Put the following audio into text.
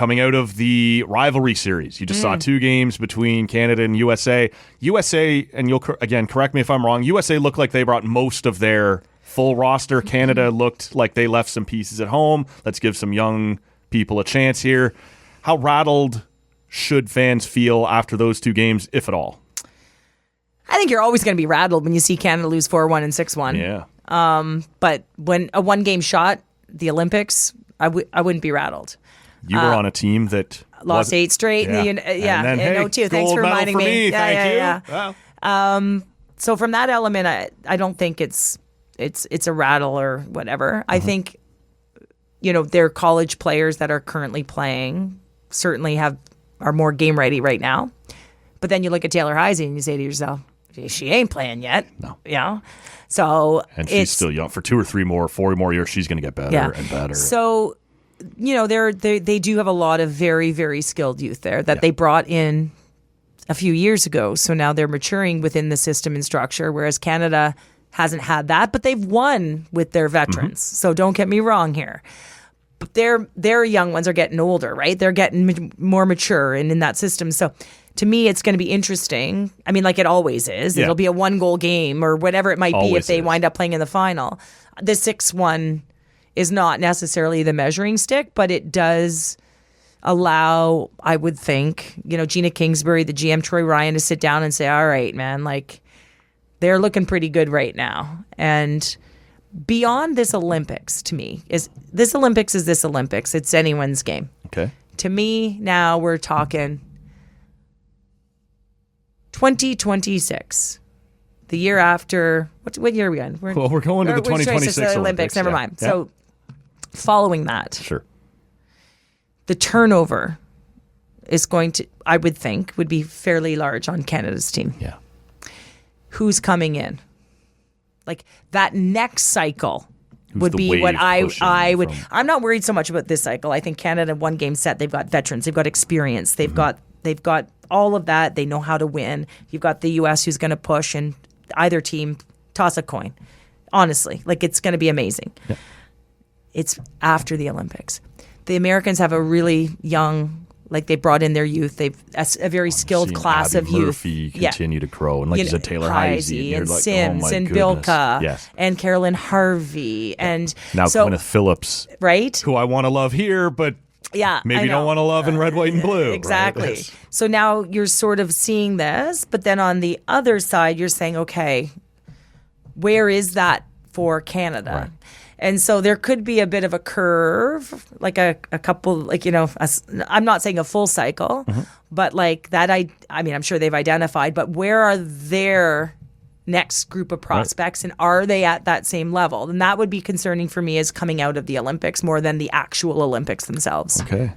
coming out of the rivalry series. You just saw 2 games between Canada and USA. USA, and you'll again correct me if I'm wrong, USA looked like they brought most of their full roster. Canada looked like they left some pieces at home. Let's give some young people a chance here. How rattled should fans feel after those 2 games, if at all? I think you're always going to be rattled when you see Canada lose 4-1 and 6-1. Yeah. But when a 1-game shot, the Olympics, I wouldn't be rattled. You were on a team that lost 8 straight. Yeah. And then, hey, no, too. Thanks for reminding me. Thank you. Wow. So from that element, I don't think it's a rattle or whatever. I think, their college players that are currently playing certainly are more game ready right now. But then you look at Taylor Heisey and you say to yourself, she ain't playing yet. No. So and she's still young. For 2 or 3 more, 4 more years, she's going to get better and better. So, they do have a lot of very, very skilled youth there that they brought in a few years ago. So now they're maturing within the system and structure, whereas Canada hasn't had that, but they've won with their veterans. So don't get me wrong here. But their young ones are getting older, right? They're getting more mature and in that system. So to me, it's going to be interesting. I mean, like it always is. It'll be a 1-goal game or whatever it might be if they wind up playing in the final. The 6-1 is not necessarily the measuring stick, but it does allow, I would think, Gina Kingsbury, the GM Troy Ryan, to sit down and say, all right, man, like they're looking pretty good right now. And beyond this Olympics, to me, is this Olympics. It's anyone's game. Okay. To me, now we're talking 2026. The year after, what year are we in? We're going to the 2026 Olympics. Never mind. Yeah. So following that, sure, the turnover is going to, I would think, would be fairly large on Canada's team. Yeah. Who's coming in? Like that next cycle would be what I would. I'm not worried so much about this cycle. I think Canada 1-game set. They've got veterans. They've got experience. They've got all of that. They know how to win. You've got the U.S. who's going to push, and either team toss a coin. Honestly, like it's going to be amazing. Yeah. It's after the Olympics. The Americans have a really young, like they brought in their youth. They've a very skilled class Abby of youth. Murphy continue to grow, and like you said, Taylor Heisey and like, Sims and Bilka and Carolyn Harvey and now Gwyneth Phillips, right? Who I want to love here, but maybe don't want to love in red, white, and blue. Exactly. Right? So now you're sort of seeing this, but then on the other side, you're saying, okay, where is that for Canada? Right. And so there could be a bit of a curve, like a couple, like, I'm not saying a full cycle, but like that, I mean, I'm sure they've identified, but where are their next group of prospects and are they at that same level? And that would be concerning for me as coming out of the Olympics more than the actual Olympics themselves. Okay.